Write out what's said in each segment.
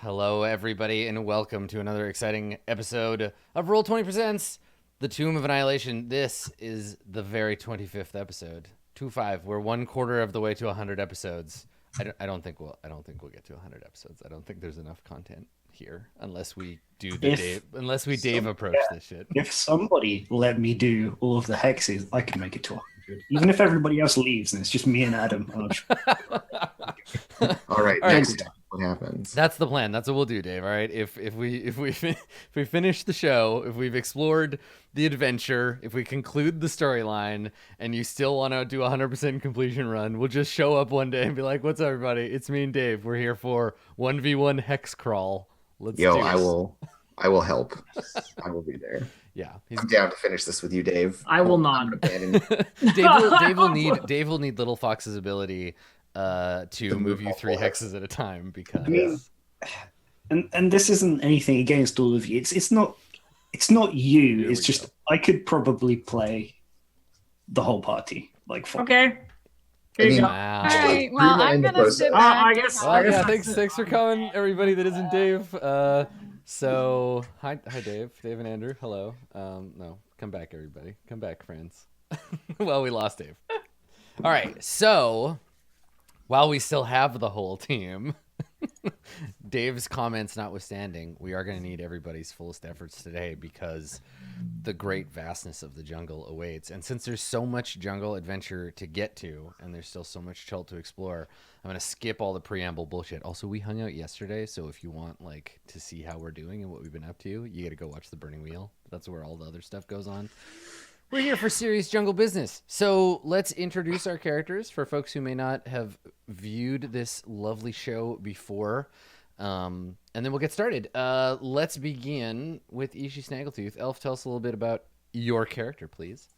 Hello, everybody, and welcome to another exciting episode of Roll20 Presents The Tomb of Annihilation. This is the very 25th episode. 25. We're one quarter of the way to 100 episodes. I don't think we'll get to 100 episodes. I don't think there's enough content here unless we do Dave approach this shit. If somebody let me do all of the hexes, I can make it to 100. Even if everybody else leaves and it's just me and Adam. All right, next time, what happens? That's the plan. That's what we'll do, Dave. All right. If we finish the show, if we've explored the adventure, if we conclude the storyline, and you still want to do a 100% completion run, we'll just show up one day and be like, "What's up, everybody? It's me and Dave. We're here for 1v1 hex crawl. Let's do this." I will help. I will be there. Yeah, I'm down to finish this with you, Dave. I will not. Dave will need Little Fox's ability to move you 3 hexes at a time, because and this isn't anything against all of you. It's not you. It's just I could probably play the whole party Okay. Here you go. Wow. All right. Well, I'm gonna sit back. I guess. Thanks for coming, everybody that isn't Dave. So hi Dave and Andrew. Hello. No, come back, everybody. Come back, friends. Well, we lost Dave. All right. So while we still have the whole team, Dave's comments notwithstanding, we are going to need everybody's fullest efforts today because the great vastness of the jungle awaits. And since there's so much jungle adventure to get to, and there's still so much Chult to explore, I'm going to skip all the preamble bullshit. Also, we hung out yesterday, so if you want to see how we're doing and what we've been up to, you got to go watch the Burning Wheel. That's where all the other stuff goes on. We're here for serious jungle business. So let's introduce our characters for folks who may not have viewed this lovely show before. And then we'll get started. Let's begin with Ishi Snaggletooth. Elf, tell us a little bit about your character, please.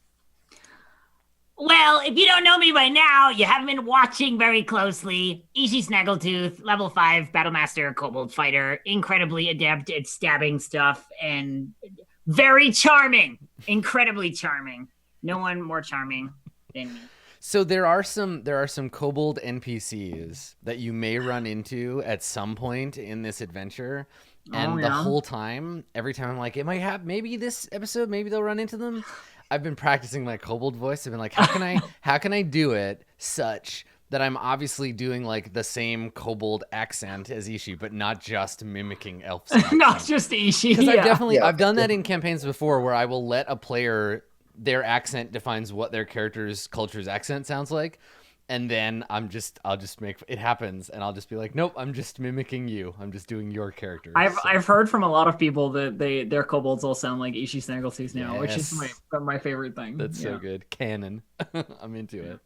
Well, if you don't know me by now, you haven't been watching very closely. Ishi Snaggletooth, level 5 Battlemaster Kobold Fighter, incredibly adept at stabbing stuff, and very charming. Incredibly charming. No one more charming than me. So there are some kobold NPCs that you may run into at some point in this adventure, and the whole time, every time I'm like, it might have maybe this episode, maybe they'll run into them. I've been practicing my kobold voice. I've been like, how can I do it such that I'm obviously doing the same kobold accent as Ishi, but not just mimicking elf. Not just Ishi. Because I've done that in campaigns before where I will let a player, their accent defines what their character's culture's accent sounds like. And then I'll just make it happens, and I'll just be like, nope, I'm just mimicking you. I'm just doing your character. I've heard from a lot of people that their kobolds all sound like Ishi Snaggletooth now, which is my favorite thing. That's so good. Canon. I'm into it.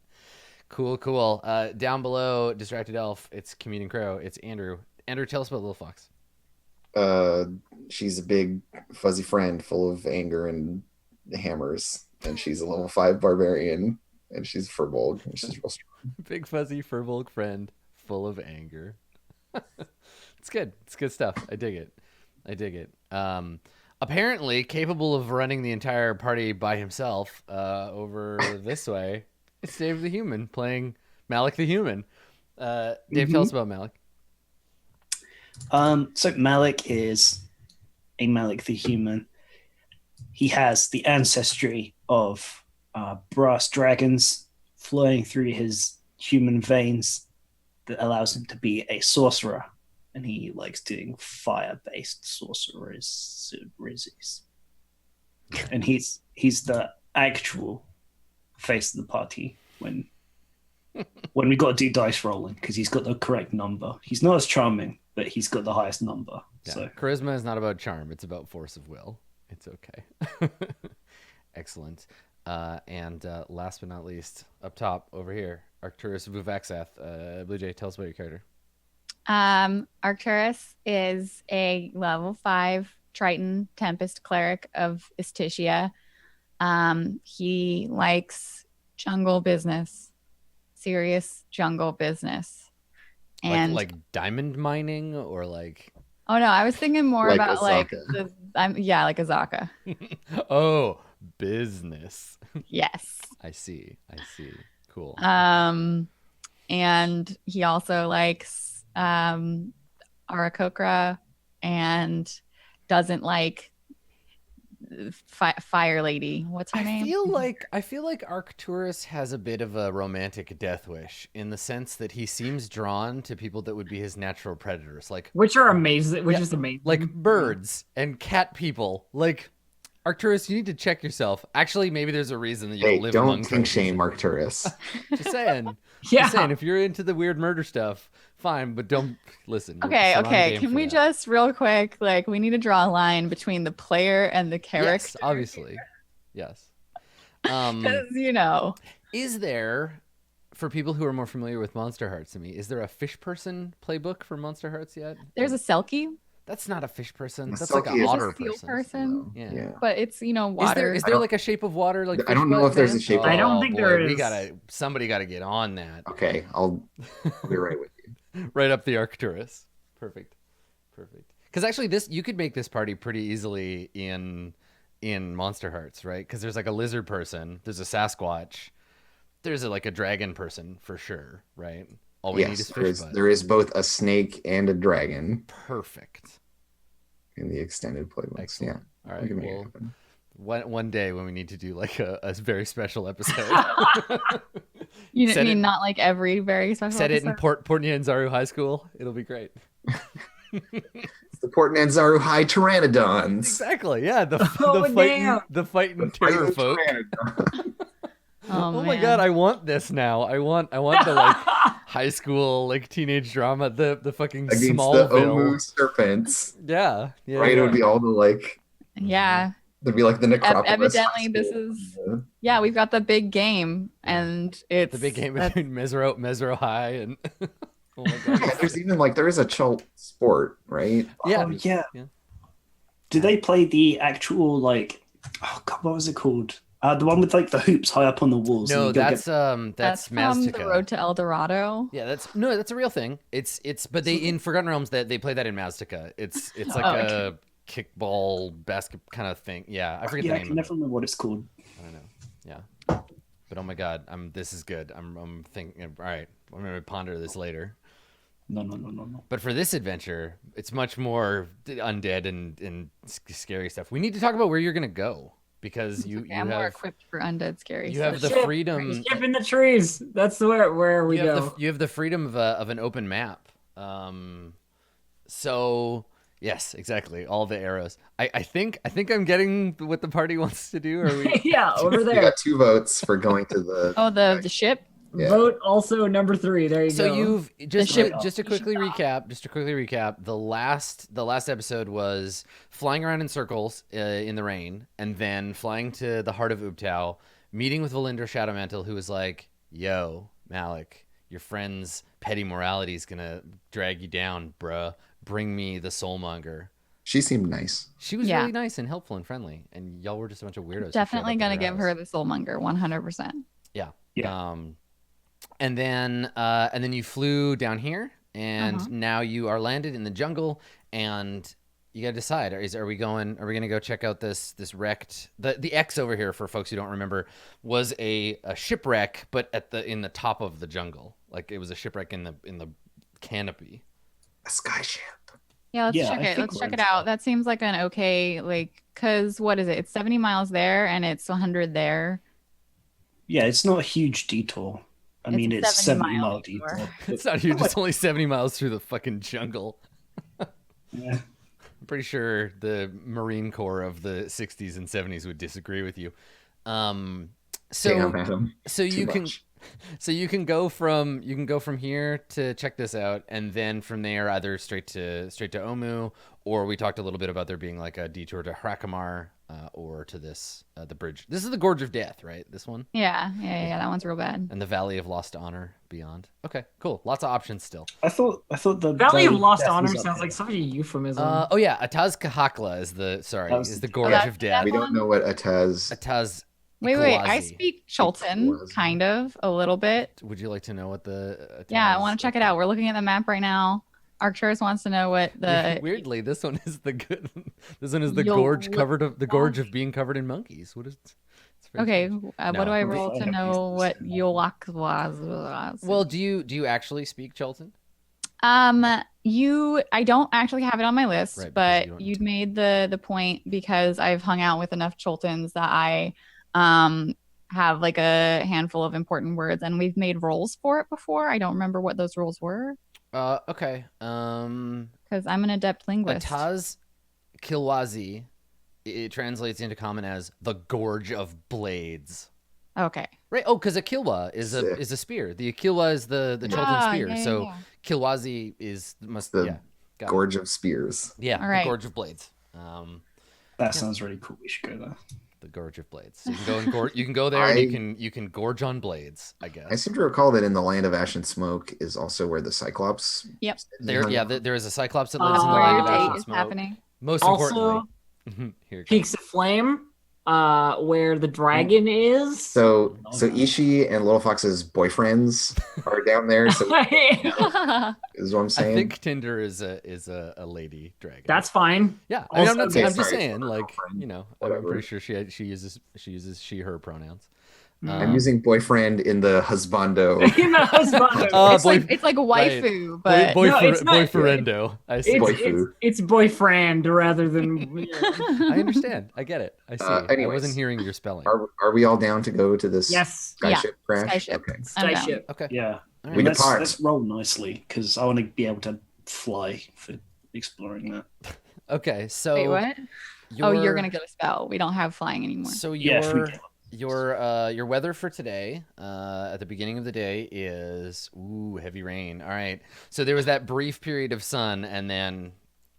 Cool. Down below, Distracted Elf, it's Comedian Crow. It's Andrew. Andrew, tell us about Little Fox. She's a big fuzzy friend full of anger and hammers, and she's a level 5 barbarian, and she's furbolg, and she's real strong. Big fuzzy furbolg friend full of anger. It's good. It's good stuff. I dig it. Apparently capable of running the entire party by himself over this way. It's Dave the Human playing Malik the Human. Dave, tell us about Malik. So Malik is a Malik the Human. He has the ancestry of brass dragons flowing through his human veins that allows him to be a sorcerer. And he likes doing fire-based sorceries. And he's the actual face of the party when we got to do dice rolling, because he's got the correct number. He's not as charming, but he's got the highest number. Yeah. So Charisma is not about charm, it's about force of will. It's okay. Excellent. And last but not least, up top over here, Arcturus Vuvaxath. Blue Jay, tell us about your character. Arcturus is a level 5 Triton Tempest cleric of Istitia. He likes jungle business, serious jungle business, and like diamond mining, or oh no, I was thinking more Like about Azaka. like Azaka. Oh, business. Yes. I see. Cool. And he also likes Arakokra and doesn't like Fire Lady. What's her name? I feel like Arcturus has a bit of a romantic death wish in the sense that he seems drawn to people that would be his natural predators, like Which are amazing. Which is amazing. like birds and cat people. Like Arcturus, you need to check yourself. Actually, maybe there's a reason that you Hey, don't live among don't kink crows. shame Arcturus. Just saying. Yeah. Just saying, if you're into the weird murder stuff, fine, but don't listen. you're Okay, the wrong okay. game Can for we that. just real quick, like, we need to draw a line between the player and the character. Yes, obviously. Yes. Because, Is there, for people who are more familiar with Monster Hearts than me, is there a fish person playbook for Monster Hearts yet? there's a Selkie, That's not a fish person. A That's like Selkie an is a otter seal person. person, Yeah. but it's, water. Is there like a shape of water? Like I don't know fish if there's butt, a shape man? of I don't Oh, think boy, there is. Somebody got to get on that. Okay, I'll be right with you. Right up the Arcturus. Perfect. Because actually, you could make this party pretty easily in Monster Hearts, right? Because there's like a lizard person, there's a Sasquatch, there's like a dragon person for sure, right? All we need is fish butt. There is both a snake and a dragon Perfect. in the extended playbooks. Excellent. Yeah. All we right. can make it Well, happen. one day when we need to do like a very special episode, You Set mean it- not like every very special set it in episode? Port Nyanzaru High School. It'll be great. It's the Port Nanzaru High Pteranodons. Exactly. Yeah. The Oh, fighting damn. the fighting The terror fighting folk. pteranodon. Oh, my man. god, I want this now. I want the like high school like teenage drama, the fucking Against the Smallville. Omu serpents. Yeah. Right? It would be all the like, Yeah. there'd be like the necropolis. Evidently, high this school. is. Yeah, we've got the big game, and it's the big game that's- between Mesro High and oh my Yeah, god. there's even like, there is a Chult sport, right? Yeah. Oh, yeah. Yeah. Do they play the actual, like, oh god, what was it called? The one with like the hoops high up on the walls. No, and you go that's from Maztica. the Road to El Dorado. Yeah, that's a real thing. It's but they in Forgotten Realms that they play that in Maztica. It's like Oh, a kickball basket kind of thing. Yeah, I forget Yeah, the I name can of never it. remember what it's called. I don't know. Yeah. But oh my god, this is good. I'm thinking all right, I'm going to ponder this later. No. But for this adventure, it's much more undead and scary stuff. We need to talk about where you're going to go because you I'm more have equipped for undead scary you have stuff. the freedom Ship in the trees. That's where we go. you have the freedom of an open map. So yes, exactly. All the arrows. I think I'm getting what the party wants to do. Are we? Yeah, over We there. got 2 votes for going to the. Oh, the ship. Yeah. Vote also number 3. There you So go. you've just ship- to quickly recap. The last episode was flying around in circles in the rain, and then flying to the heart of Ubtao, meeting with Valindra Shadowmantle, who was like, "Yo, Malik, your friend's petty morality is gonna drag you down, bruh. Bring me the soulmonger." She seemed nice. She was Yeah. really nice and helpful and friendly, and y'all were just a bunch of weirdos. who showed Definitely up gonna at give house. her the soulmonger, 100%. Yeah. Yeah. And then you flew down here, and now you are landed in the jungle, and you gotta decide: are we gonna go check out this wrecked the X over here for folks who don't remember was a shipwreck, but in the top of the jungle, like it was a shipwreck in the canopy. A sky ship. Yeah, let's Yeah, check I it. think Let's we're check it into out. that. That seems like an okay, like, cause what is it? It's 70 miles there, and it's 100 there. Yeah, it's not a huge detour. I It's mean, a it's 70 70 mile mile detour. detour. It's not huge. It's only 70 miles through the fucking jungle. Yeah. I'm pretty sure the Marine Corps of the 60s and 70s would disagree with you. So Damn, Adam. so Too you can much. so you can go from here to check this out, and then from there either straight to Omu, or we talked a little bit about there being like a detour to Hrakamar, or to this the bridge. This is the Gorge of Death, right? This one, Yeah. That one's real bad. and the Valley of Lost Honor beyond. Okay, cool. Lots of options still. I thought the Valley of Lost Death Honor was up sounds there. like such a euphemism. Oh yeah, Ataz Kahakla is That was is the the- Gorge that's of Death. We don't know what Ataz. Ataz. Wait. I Ikwazi. speak Chultan, Ikwazi. kind of, a little bit. Would you like to know what the? Yeah, I want to check it out. We're looking at the map right now. Arcturus wants to know what the. Weirdly, this one is the good. This one is the Yo, gorge what gorge of being covered in monkeys. What is? It's very Okay, strange. what No. do I We're roll fine. to know what Yolak was? Well, do you actually speak Chultan? I don't actually have it on my list, Right, because but you don't- you'd made the point because I've hung out with enough Chultans that I have like a handful of important words, and we've made rolls for it before. I don't remember what those rules were Okay. because I'm an adept linguist. Ataz Kilwazi, it translates into common as the Gorge of Blades. Okay. Right. Oh, because a kilwa is Sick. a spear. The kilwa is the Chultan Ah, spear. yeah, So yeah. Kilwazi must The yeah. Got it. Gorge of Spears. Yeah, All right. the Gorge of Blades. That sounds really cool. We should go there. The Gorge of Blades. So you can go and you can go there and you can gorge on blades, I guess. I seem to recall that in the Land of Ash and Smoke is also where the Cyclops. Yep. There is a Cyclops that lives in the Oh, Where Land your of Ash date and is Smoke. happening. Most Also, importantly, here it Peaks comes. of Flame, where the dragon is. So Ishi and Little Fox's boyfriends are down there. So is what I'm I saying. think Tinder is a lady dragon. That's fine. yeah. I mean, I'm also- not. Okay, I'm just sorry, saying, it's like, girlfriend, you know, I'm whatever. pretty sure she uses she her pronouns. I'm using boyfriend in the husbando. You know, husband. It's like a waifu, but boy, No, it's not- boyfriendo. I see. Waifu. It's boyfriend rather than. I understand. I get it. I see. I anyways. wasn't hearing your spelling. Are we all down to go to this Yes. skyship crash? Skyship. Okay. I'm down. Skyship. Okay. Yeah. All We right. depart. Let's roll nicely because I want to be able to fly for exploring that. Okay. So Wait, what? Oh, you're gonna get a spell. We don't have flying anymore. So Yeah, if we can. your weather for today at the beginning of the day is heavy rain. All right. So there was that brief period of sun, and then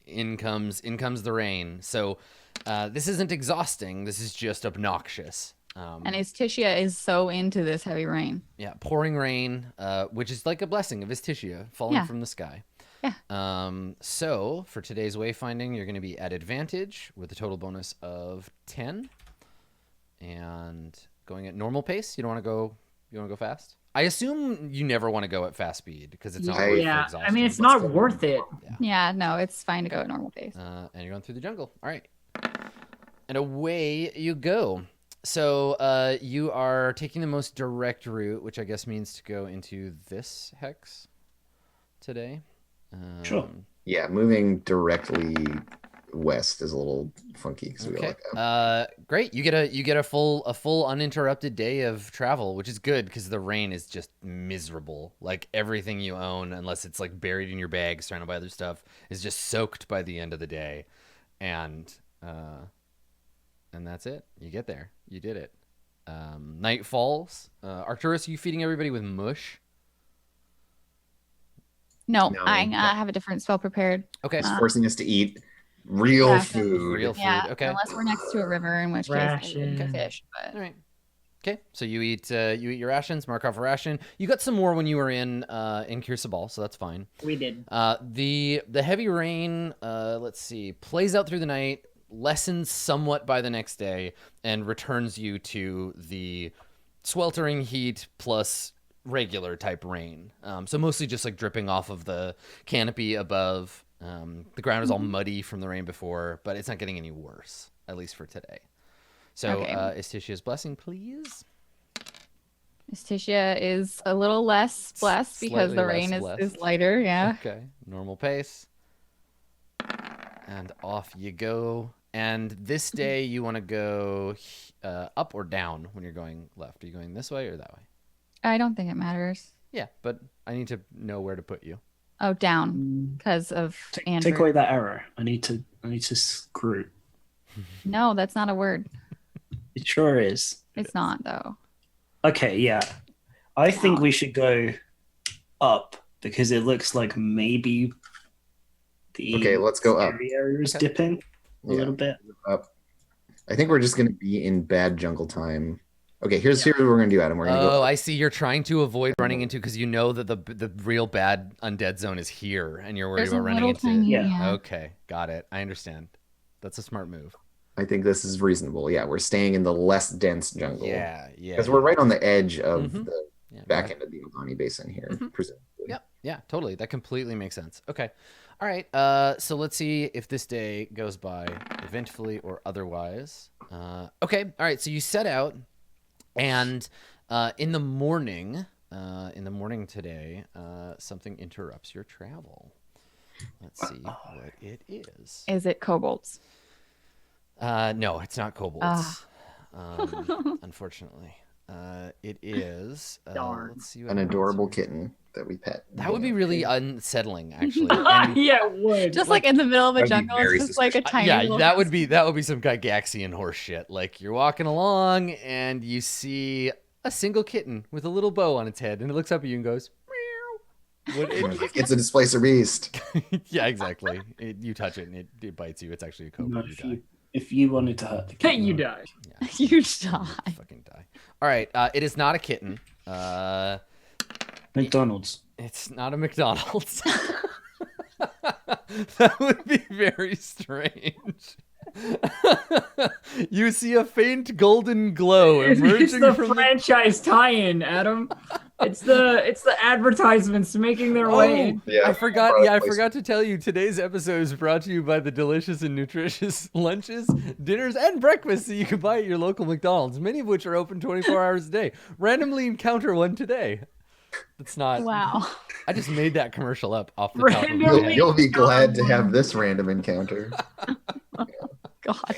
in comes the rain. So this isn't exhausting. This is just obnoxious. And Istitia is so into this heavy rain. Yeah, pouring rain, which is like a blessing of Istitia falling Yeah. from the sky. Yeah. So for today's wayfinding, you're going to be at advantage with a total bonus of 10, and going at normal pace. You don't want to go. You want to go fast. I assume you never want to go at fast speed because it's not Yeah. worth the Yeah, I exhaustion. mean, it's Let's not go. worth it. Yeah, no, it's fine to go at normal pace. And you're going through the jungle. All right. And away you go. So you are taking the most direct route, which I guess means to go into this hex today. Sure. Yeah, moving directly west is a little funky because we Okay. all like Great. You get a full uninterrupted day of travel, which is good because the rain is just miserable. Like everything you own, unless it's like buried in your bags trying to buy other stuff, is just soaked by the end of the day, and that's it. You get there. You did it. Night falls. Arcturus, are you feeding everybody with mush? No, No, I no. have a different spell prepared. Okay. It's forcing us to eat real Yeah. food. Real food. Yeah, Okay. unless we're next to a river, in which case I would go Ration. fish. But All right. Okay. So you eat your rations. Mark off a ration. You got some more when you were in Kirsabal, so that's fine. We did. The heavy rain, let's see, plays out through the night, lessens somewhat by the next day, and returns you to the sweltering heat plus regular type rain. So mostly just like dripping off of the canopy above. The ground is all muddy from the rain before, but it's not getting any worse, at least for today. So Okay. Istitia's blessing, please. Istitia is a little less blessed because Slightly the rain less is blessed. lighter. Yeah. Okay, normal pace. And off you go. And this day you want to go up or down when you're going left. Are you going this way or that way? I don't think it matters. Yeah, but I need to know where to put you. Oh, down because of Andrew. Take away that arrow. I need to screw. No, that's not a word. It sure is. It's not though. Okay, yeah. I think we should go up because it looks like maybe the Okay, let's go up. scary area is Okay. dipping a Yeah. little bit. Up. I think we're just gonna be in bad jungle time. Okay, here's what we're gonna do, Adam. We're gonna Oh, go. I see. You're trying to avoid running into because you know that the real bad undead zone is here, and you're worried There's a about running little into. tiny. Yeah. Okay, got it. I understand. That's a smart move. I think this is reasonable. Yeah, we're staying in the less dense jungle. Yeah. Because we're right on the edge of Mhm. the Yeah, back end of the Ogani Basin here, Mhm. presumably. Yep. Yeah, totally. That completely makes sense. Okay. All right. So let's see if this day goes by eventfully or otherwise. Okay. All right. So you set out, and in the morning, in the morning today, something interrupts your travel. Let's see what it is. Is it kobolds? No, it's not kobolds. Unfortunately. It is. Darn. Let's see what An happens adorable here. kitten that we pet. That would be really unsettling, actually. And- Yeah, it would. Just like in the middle of a I'd be jungle, very it's just like a tiny yeah, little that would be some Gygaxian horse shit. Like you're walking along and you see a single kitten with a little bow on its head, and it looks up at you and goes, meow. It's a displacer beast. Yeah, exactly. You touch it and it bites you. It's actually a cobra. No, You die. if you wanted to hurt the kitten, You die. Yeah, You die. you fucking die. All right, it is not a kitten. McDonald's. It's not a McDonald's. That would be very strange. You see a faint golden glow It's emerging the from franchise tie-in, Adam. It's the advertisements making their way in. Yeah, I forgot. Yeah, I forgot to tell you. Today's episode is brought to you by the delicious and nutritious lunches, dinners, and breakfasts that you can buy at your local McDonald's. Many of which are open 24 hours a day. Randomly encounter one today. It's not. Wow. I just made that commercial up off the top of my Randomly- head. You'll be glad to have this random encounter. God.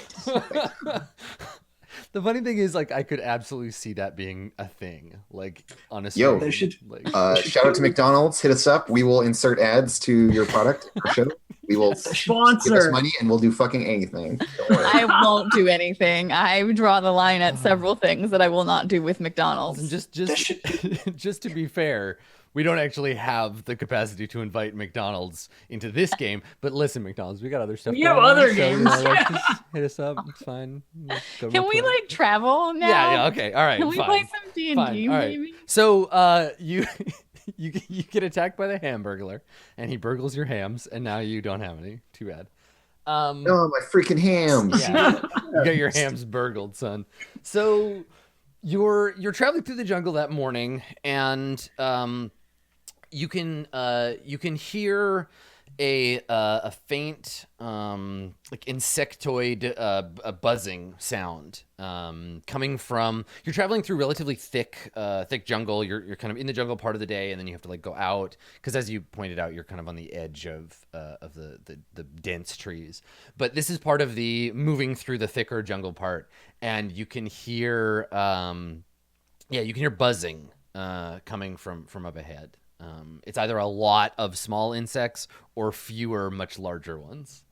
The funny thing is, like, I could absolutely see that being a thing. Like, honestly, Yo. They should- like, Shout out to McDonald's. Hit us up. We will insert ads to your product or show. We will give us Sponsor. money and we'll do fucking anything. Don't worry. I won't do anything. I draw the line at several things that I will not do with McDonald's. and just to be fair, we don't actually have the capacity to invite McDonald's into this game. But listen, McDonald's, we got other stuff. We have going on, other so, games. like, just hit us up. It's fine. Go Can real we quick. like travel now? Yeah. Okay. All right. Can we fine. play some D&D Fine, all right. maybe? So you you get attacked by the Hamburglar, and he burgles your hams, and now you don't have any. Too bad. Oh, my freaking hams. Yeah, you got your hams burgled, son. So you're traveling through the jungle that morning, and you can hear a faint like insectoid a buzzing sound coming from. You're traveling through relatively thick jungle. You're kind of in the jungle part of the day, and then you have to like go out because, as you pointed out, you're kind of on the edge of the dense trees. But this is part of the moving through the thicker jungle part, and you can hear you can hear buzzing coming from up ahead. It's either a lot of small insects or fewer, much larger ones.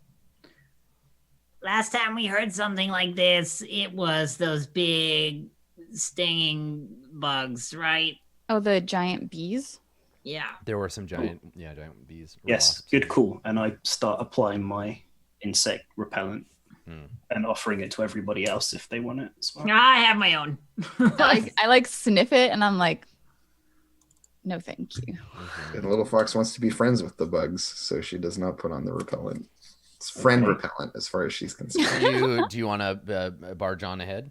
Last time we heard something like this, it was those big stinging bugs, right? Oh, the giant bees? Yeah. There were some giant bees. or Yes, wasps. good call. And I start applying my insect repellent Hmm. and offering it to everybody else if they want it as well. I have my own. I like sniff it and I'm like, no, thank you. And Little Fox wants to be friends with the bugs, so she does not put on the repellent. It's friend Okay. repellent as far as she's concerned. Do you want to barge on ahead,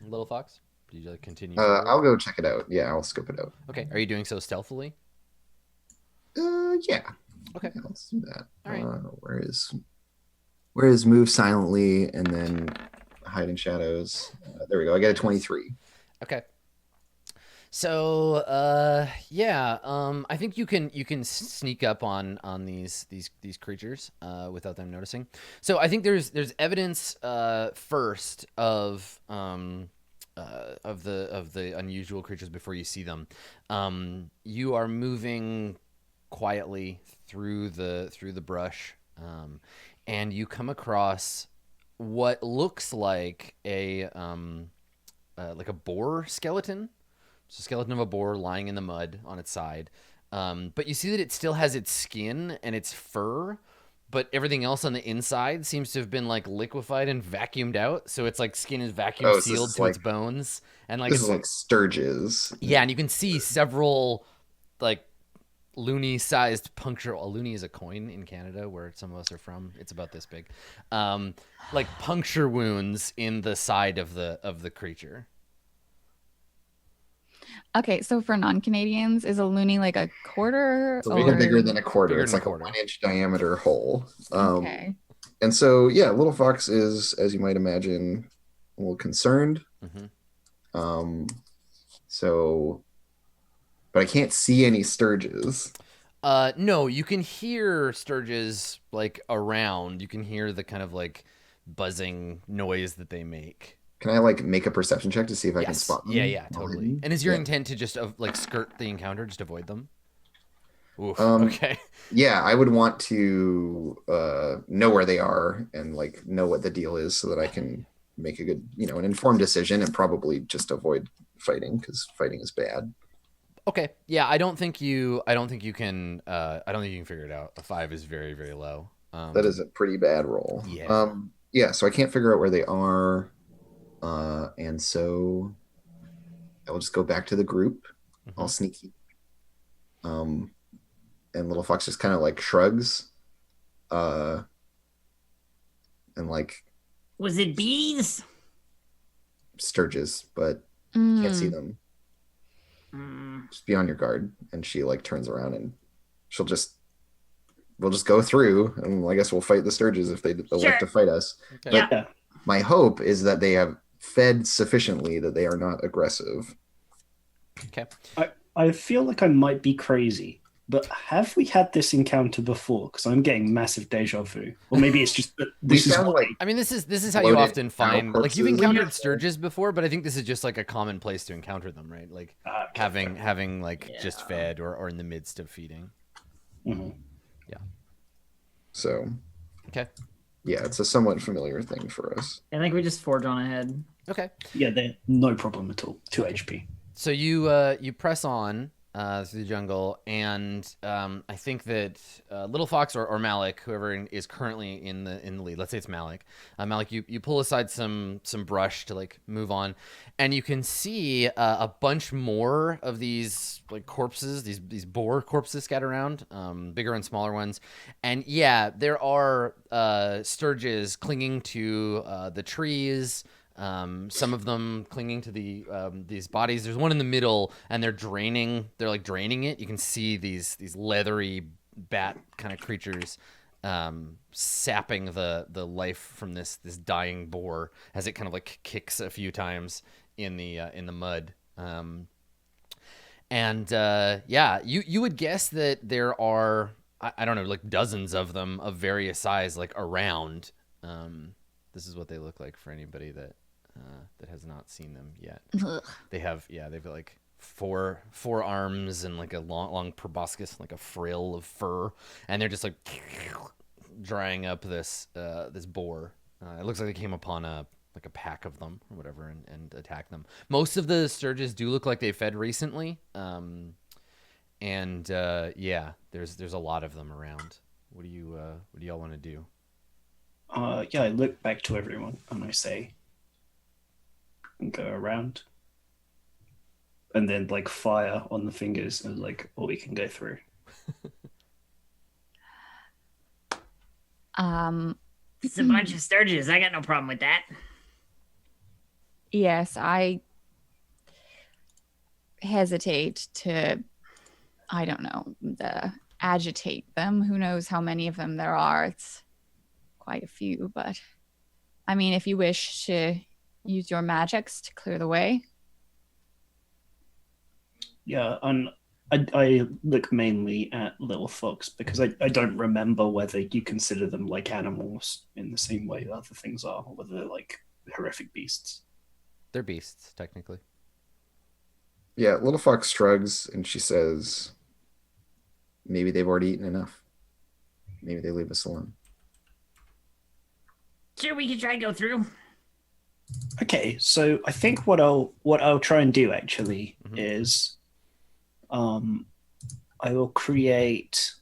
Little Fox? Do you like, continue? I'll go check it out. Yeah, I'll scope it out. Okay. Are you doing so stealthily? Yeah. Okay. Yeah, let's do that. All right. Where is move silently and then hide in shadows? There we go. I got a 23. Okay. So I think you can sneak up on these creatures without them noticing. So I think there's evidence first of the unusual creatures before you see them. You are moving quietly through the brush, and you come across what looks like a boar skeleton. It's a skeleton of a boar lying in the mud on its side. But you see that it still has its skin and its fur, but everything else on the inside seems to have been like liquefied and vacuumed out. So it's like skin is vacuum Oh, so this sealed is to its like- bones. And like This it's is like Sturges. yeah, and you can see several like loony sized puncture. A loony is a coin in Canada where some of us are from. It's about this big. Like puncture wounds in the side of the creature. Okay, so for non-Canadians, is a loony like a quarter? It's a little or- bigger than a quarter. Bigger It's than like a a quarter. 1-inch diameter hole. Okay. And so, yeah, Little Fox is, as you might imagine, a little concerned. Mhm. So but I can't see any sturges. No, you can hear sturges like around. You can hear the kind of like buzzing noise that they make. Can I like make a perception check to see if I can Yes. spot them? Yeah, totally. And is your Yeah. intent to just like skirt the encounter, just avoid them? Oof. Um, Okay. Yeah, I would want to know where they are and like know what the deal is so that I can make a good, an informed decision and probably just avoid fighting because fighting is bad. Okay. Yeah, I don't think you can. I don't think you can figure it out. A 5 is very, very low. That is a pretty bad roll. Yeah. Yeah, so I can't figure out where they are. And so I will just go back to the group, all sneaky. And Little Fox just kind of like shrugs. And like Was it bees? sturges, but can't see them. Mm. Just be on your guard. And she like turns around and we'll just go through and I guess we'll fight the sturges if they elect to fight us. Okay. But Yeah. my hope is that they have fed sufficiently that they are not aggressive. Okay. I feel like I might be crazy, but have we had this encounter before? Because I'm getting massive deja vu, or maybe it's just that this is found what like I mean, this is how you Bloated often cow find like you've corpses. encountered sturges before, but I think this is just like a common place to encounter them, right? Like having like just fed or in the midst of feeding. Mhm. so. Okay. Yeah, it's a somewhat familiar thing for us. I think we just forge on ahead. Okay. Yeah, they're no problem at all. 2 HP. So you press on through the jungle, and I think that Little Fox or Malik, whoever is currently in the lead, let's say it's Malik. Malik, you pull aside some brush to like move on, and you can see a bunch more of these like corpses, these boar corpses scattered around, bigger and smaller ones, and yeah, there are sturges clinging to the trees. Some of them clinging to these bodies. There's one in the middle, and they're like draining it. You can see these leathery bat kind of creatures sapping the life from this dying boar as it kind of like kicks a few times in the mud. Yeah, you would guess that there are I don't know, like dozens of them of various size like around. This is what they look like for anybody that has not seen them yet. They've got like four arms and like a long proboscis, like a frill of fur, and they're just like drying up this boar. It looks like they came upon a pack of them or whatever and attacked them. Most of the sturges do look like they fed recently. Yeah, there's a lot of them around. What do y'all want to do? Yeah, I look back to everyone and I say, and go around, and then like fire on the fingers and like, or we can go through. It's a bunch of sturges. I got no problem with that. Yes, I hesitate to, I don't know, agitate them. Who knows how many of them there are? It's quite a few, but I mean, if you wish to use your magics to clear the way. Yeah, and I look mainly at Little Fox because I don't remember whether you consider them like animals in the same way that other things are, or whether they're like horrific beasts. They're beasts, technically. Yeah, Little Fox shrugs and she says, maybe they've already eaten enough. Maybe they leave us alone. Sure, we can try and go through. Okay, so I think what I'll try and do actually is I will create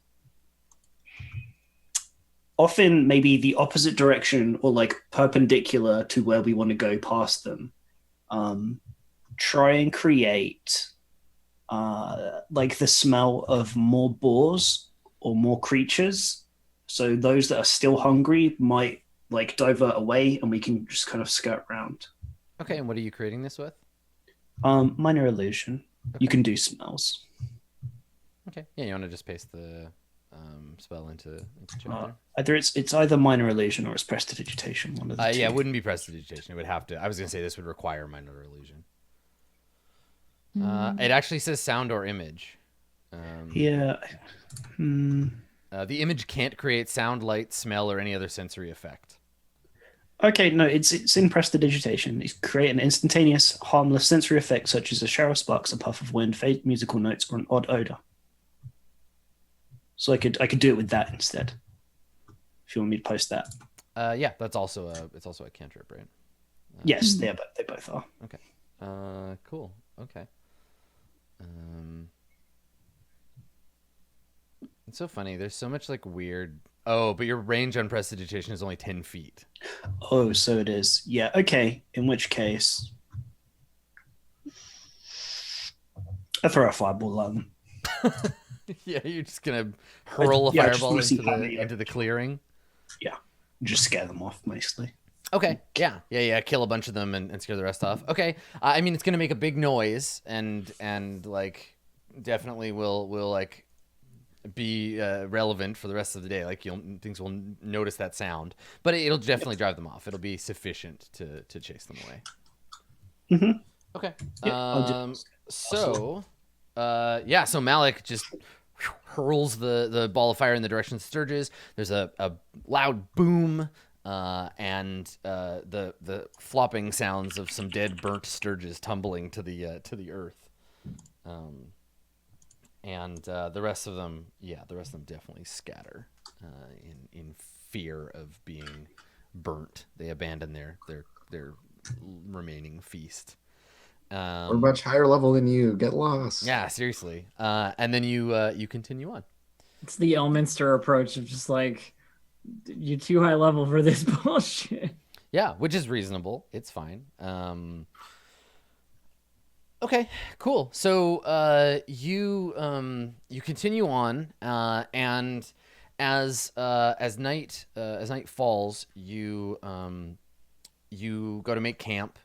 often maybe the opposite direction or like perpendicular to where we want to go past them. Try and create like the smell of more boars or more creatures. So those that are still hungry might like divert away and we can just kind of skirt around. Okay, and what are you creating this with? Minor illusion. Okay. You can do smells. Okay. Yeah, you want to just paste the spell into chat Either it's either minor illusion or it's prestidigitation. One of the two. Yeah, it wouldn't be prestidigitation. It would have to. I was gonna say this would require minor illusion. It actually says sound or image. Yeah. The image can't create sound, light, smell, or any other sensory effect. Okay, no, it's in prestidigitation. It's create an instantaneous, harmless sensory effect such as a shower of sparks, a puff of wind, faint musical notes, or an odd odor. So I could do it with that instead. If you want me to post that. Yeah, that's also a cantrip, right? Yes, they both are. Okay. Cool. Okay. It's so funny. There's so much like weird. Oh, but your range on prestidigitation is only 10 feet. Oh, so it is. Yeah. Okay. In which case, I throw a fireball at them. Yeah, you're just gonna hurl a Yeah, I just fireball wanna see how many, into the clearing. Yeah, just scare them off mostly. Okay. Yeah. Kill a bunch of them and scare the rest off. Okay. I mean, it's gonna make a big noise and like definitely will like be relevant for the rest of the day. Like things will notice that sound, but it'll definitely drive them off. It'll be sufficient to chase them away. Mm-hmm. Okay. Yeah, So Malik just hurls the ball of fire in the direction of the Sturges. There's a loud boom, and the flopping sounds of some dead, burnt Sturges tumbling to the earth. And the rest of them definitely scatter in fear of being burnt. They abandon their remaining feast. We're much higher level than you. Get lost. Yeah, seriously. And then you continue on. It's the Elminster approach of just like, you're too high level for this bullshit. Yeah, which is reasonable. It's fine. Okay, cool. So you continue on, and as night falls, you go to make camp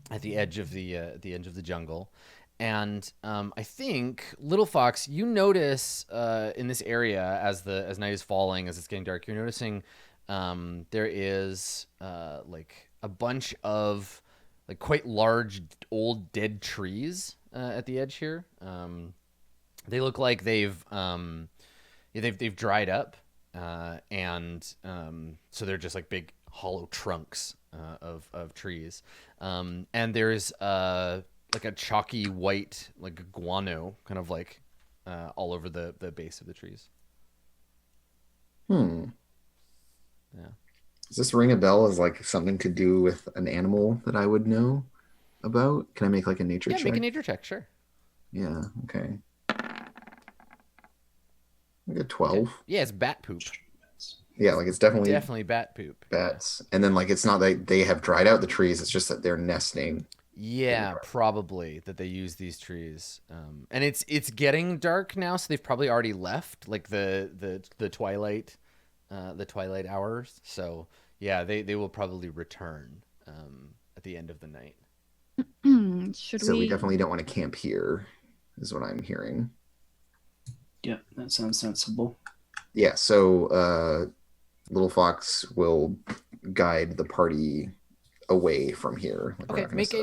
at the edge of the jungle, and I think Little Fox, you notice in this area as night is falling, as it's getting dark, you're noticing there is like a bunch of like quite large old dead trees at the edge here. They look like they've dried up, and so they're just like big hollow trunks of trees. And there's like a chalky white like guano kind of like all over the base of the trees. Yeah. Does this ring a bell as like something to do with an animal that I would know about? Can I make like a nature check? Yeah, make a nature check, sure. Yeah, okay. I got 12. Okay. Yeah, it's bat poop. Yeah, like it's definitely bat poop. Bats. And then like it's not that they have dried out the trees, it's just that they're nesting. Yeah, probably that they use these trees. And it's getting dark now, so they've probably already left like the twilight hours. So yeah, they will probably return at the end of the night. We definitely don't want to camp here, is what I'm hearing. Yeah, that sounds sensible. Yeah, so Little Fox will guide the party away from here. Like, okay, make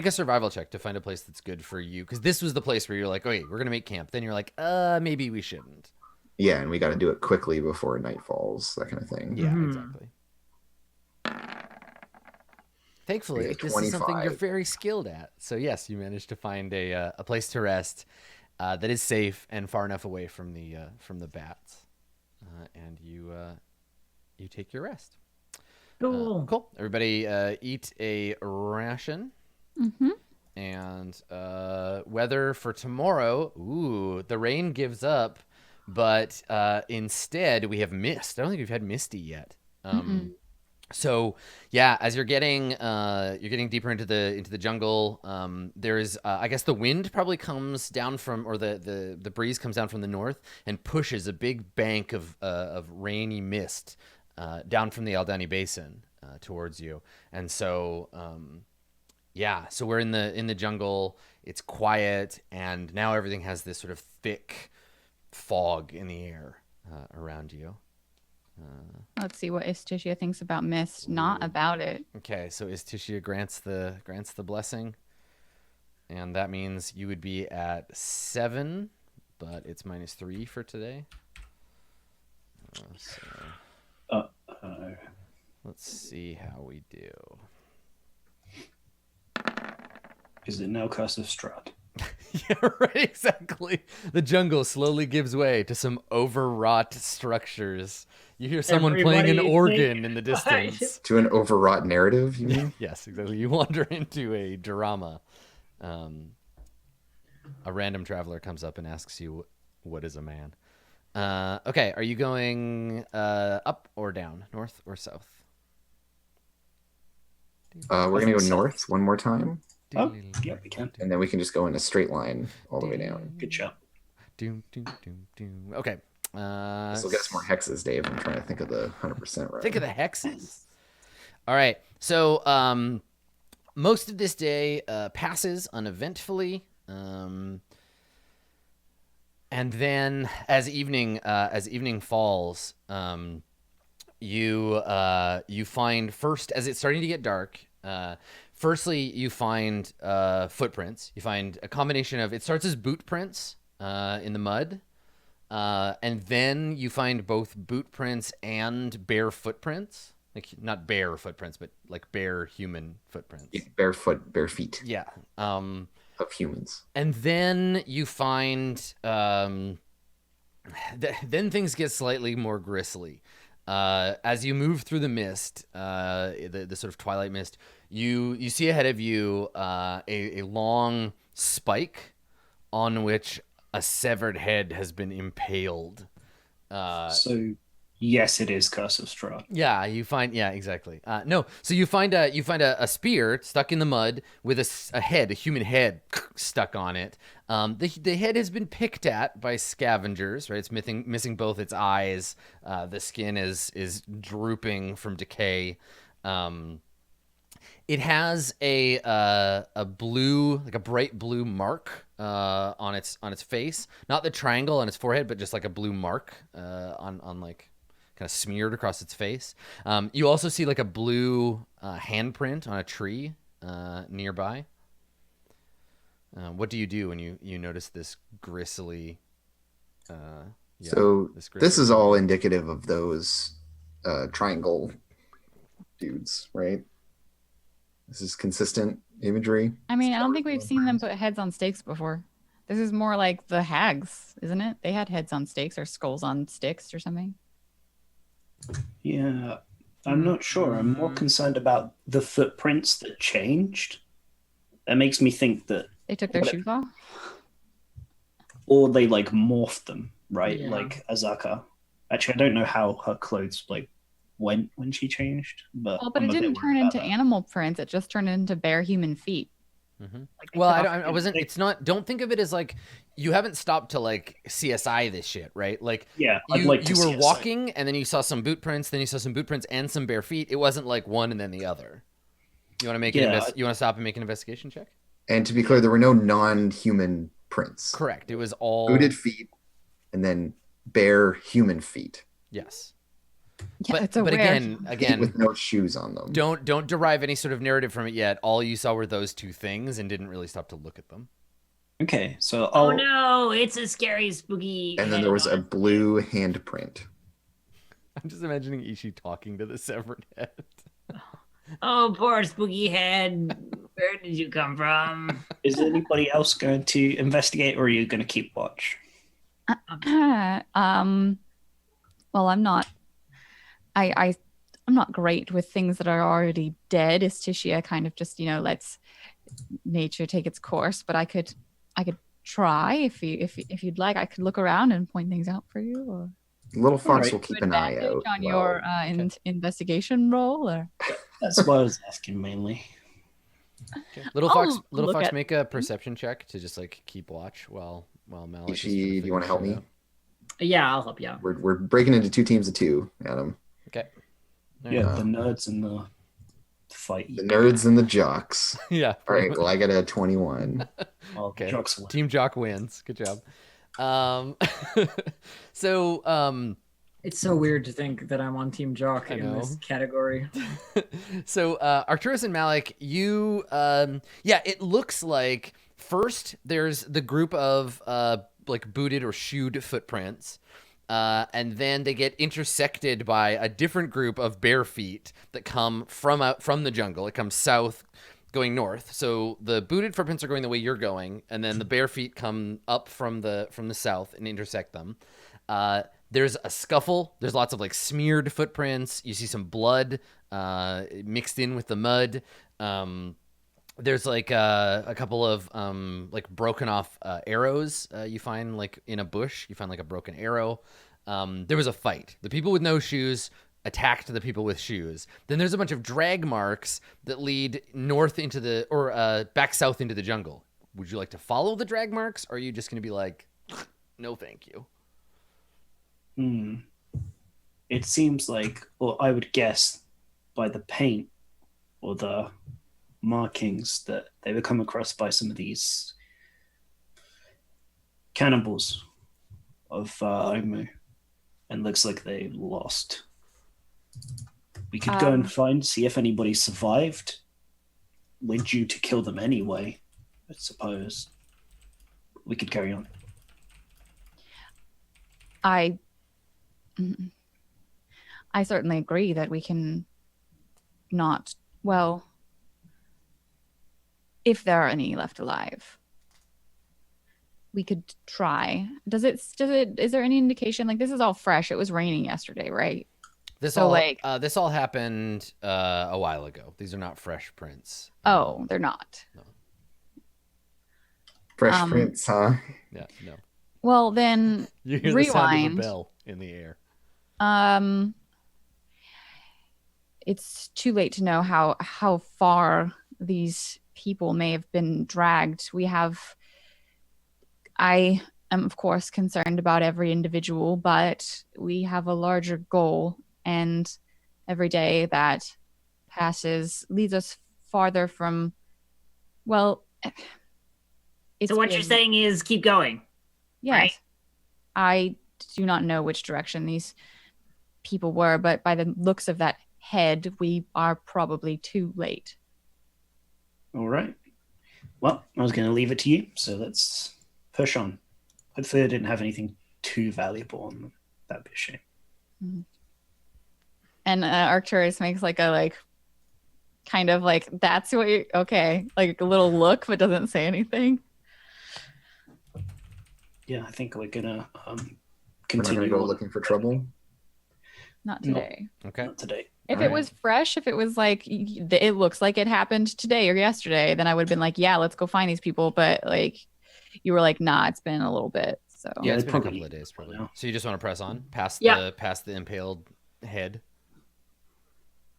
a survival check to find a place that's good for you, because this was the place where you're like, okay, we're gonna make camp. Then you're like, maybe we shouldn't. Yeah, and we got to do it quickly before night falls, that kind of thing. Yeah, exactly. Thankfully, this is something you're very skilled at. So yes, you managed to find a place to rest that is safe and far enough away from the bats, and you take your rest. Cool. Cool. Everybody eat a ration. Mm-hmm. And weather for tomorrow. Ooh, the rain gives up, but instead we have mist. I don't think we've had misty yet. So yeah, as you're getting deeper into the jungle, there's I guess the wind probably comes down from, or the breeze comes down from the north and pushes a big bank of rainy mist down from the Aldani Basin towards you. And so so we're in the jungle. It's quiet, and now everything has this sort of thick fog in the air around you. Let's see what Istishia thinks about mist. Not about it. Okay, so Istishia grants the blessing. And that means you would be at 7, but it's -3 for today. So let's see how we do. Is it now Curse of Strahd? Yeah, right, exactly. The jungle slowly gives way to some overwrought structures. You hear someone playing an organ in the distance. To an overwrought narrative, you mean? Yes, exactly. You wander into a drama. A random traveler comes up and asks you, what is a man? Okay, are you going up or down, north or south? We're going to go north one more time. Oh, yeah, we can. And then we can just go in a straight line all the way down. Good job. Okay. This will get us more hexes, Dave. I'm trying to think of the 100% right. Think of the hexes. All right. So most of this day passes uneventfully. And then as evening falls, you find first, as it's starting to get dark, firstly you find footprints. You find a combination of, it starts as boot prints in the mud, and then you find both boot prints and bare footprints. Like not bare footprints, but like bare human footprints. Yeah, bare feet. Yeah. Of humans. And then you find then things get slightly more grisly. As you move through the mist, the sort of twilight mist, you see ahead of you a long spike on which a severed head has been impaled. So yes, it is Curse of Strahd. Yeah, exactly. No, so you find a spear stuck in the mud with a human head stuck on it. The head has been picked at by scavengers, right? It's missing both its eyes. The skin is drooping from decay. It has a blue, like a bright blue mark on its face, not the triangle on its forehead, but just like a blue mark on like kind of smeared across its face. You also see like a blue handprint on a tree nearby. What do you do when you notice this gristly? This is all indicative of those triangle dudes, right? This is consistent imagery. I mean, I don't think we've seen them put heads on stakes before. This is more like the hags, isn't it? They had heads on stakes or skulls on sticks or something. Yeah, I'm not sure. I'm more concerned about the footprints that changed. That makes me think that They took their shoes off? or they like morphed them, right? Yeah. Like Azaka. Actually, I don't know how her clothes like went when she changed, but Well, but I'm it a bit didn't turn worried into about that. animal prints. It just turned into bare human feet. Mm-hmm. Like they Well, cut I off- wasn't. It's not. Don't think of it as like you haven't stopped to like CSI this shit, right? Like Yeah, I'd you like to you see were a walking and then you saw some boot prints, then you saw some boot prints and some bare feet. It wasn't like one and then the other. You want to make Yeah. you want to stop and make an investigation check? And to be clear, there were no non-human prints. Correct. It was all Booted feet and then bare human feet Yes. Yeah, but it's a but rare- again, with no shoes on them. don't derive any sort of narrative from it yet. All you saw were those two things and didn't really stop to look at them. Okay, so Oh I'll no, it's a scary, spooky. And then head there was a on. blue handprint. I'm just imagining Ishi talking to the severed head. Oh, poor spooky head. Where did you come from? Is anybody else going to investigate, or are you going to keep watch? Well, I'm not. I'm not great with things that are already dead. Astitia kind of just lets nature take its course. But I could try if you'd like. I could look around and point things out for you. Or Little Fox Alright. will keep an eye advantage out. on your investigation roll. Or That's what I was asking mainly. Little I'll Fox, look at- make a perception check to just like keep watch while Malik. is Ishi, sort of do you want to help figuring me? shit Yeah, I'll help you out. We're breaking into 2 teams of 2, Adam. out. Okay. Yeah, the nerds and the fight. The nerds and the jocks. Yeah. All pretty right, much. well, I got a 21. Well, Okay. Jocks will- Team Jock wins. Good job. So It's so weird to think that I'm on Team Jock I in know. this category. So Arcturus and Malik, you it looks like First, there's the group of like booted or shoed footprints. And then they get intersected by a different group of bare feet that come from the jungle. It comes south, going north. So the booted footprints are going the way you're going, and then the bare feet come up from the south and intersect them. There's a scuffle. There's lots of like smeared footprints. You see some blood mixed in with the mud. There's like a couple of like broken off arrows you find like in a bush. You find like a broken arrow. There was a fight. The people with no shoes attacked the people with shoes. Then there's a bunch of drag marks that lead north into the or back south into the jungle. Would you like to follow the drag marks, or are you just going to be like, no, thank you? It seems like, or I would guess, by the paint or the markings that they were come across by some of these cannibals of Omu, and looks like they lost. We could go and see if anybody survived. We're due to kill them anyway, I suppose. We could carry on. I certainly agree that we can not, well, if there are any left alive, we could try. Is there any indication, like, this is all fresh? It was raining yesterday, right? This all happened a while ago. These are not fresh prints. Oh, they're not. No. Fresh prints, huh? Yeah, no. Well, then You hear rewind. the sound of a bell in the air. It's too late to know how far these people may have been dragged. I am of course concerned about every individual, but we have a larger goal, and every day that passes leads us farther from, well, So what you're saying is keep going. Yes. Right. I do not know which direction these people were, but by the looks of that head, we are probably too late. All right. Well, I was going to leave it to you, so let's push on. Hopefully I didn't have anything too valuable on them. That'd be a shame. Mm-hmm. And Arcturus makes like a kind of like, that's what you okay, like a little look, but doesn't say anything. Yeah, I think we're gonna We're not continue. gonna go looking for trouble. Not today. Okay. Not today. If All it right. was fresh, if it was like, it looks like it happened today or yesterday, then I would have been like, yeah, let's go find these people. But like, you were like, nah, it's been a little bit. So Yeah, it's they'd been a probably couple of days probably. now. So you just want to press on past Yeah. the impaled head?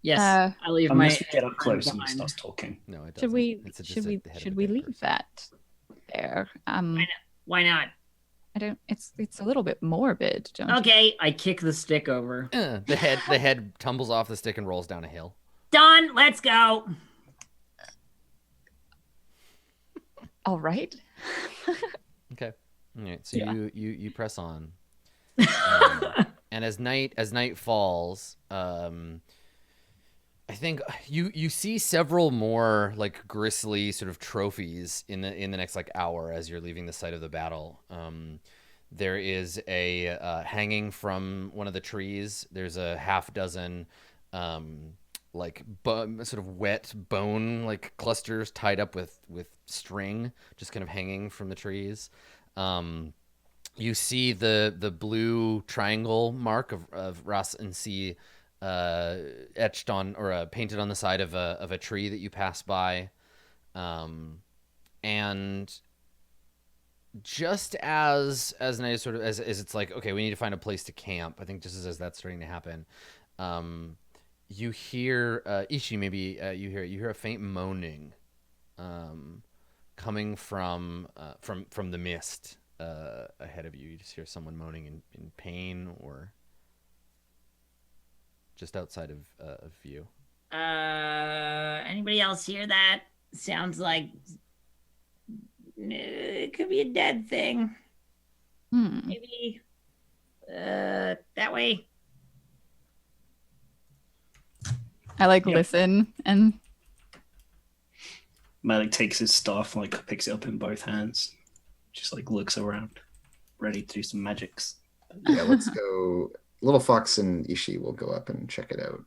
Yes, Uh, I leave my. Unless we get up close and he behind. starts talking. No, it doesn't. should we It's just should we the head of should a we dead leave person. that there? Why not? I don't. It's a little bit morbid, don't you? Okay, I kick the stick over. The head tumbles off the stick and rolls down a hill. done. Let's go. All right. Okay. All right. So Yeah. you press on, and as night falls, I think you see several more like grisly sort of trophies in the next like hour as you're leaving the site of the battle. There is a hanging from one of the trees. There's a half dozen like sort of wet bone like clusters tied up with string, just kind of hanging from the trees. You see the blue triangle mark of Ras and C etched on or painted on the side of a tree that you pass by, and just as nice sort of as it's like, okay, we need to find a place to camp. I think just as that's starting to happen, you hear Ishi, maybe you hear a faint moaning coming from the mist ahead of you. You just hear someone moaning in pain or just outside of view. Anybody else hear that? Sounds like it could be a dead thing. Maybe that way. I like Yep. listen and Malik takes his staff, like picks it up in both hands, just like looks around, ready to do some magics. Yeah, let's go. Little Fox and Ishi will go up and check it out,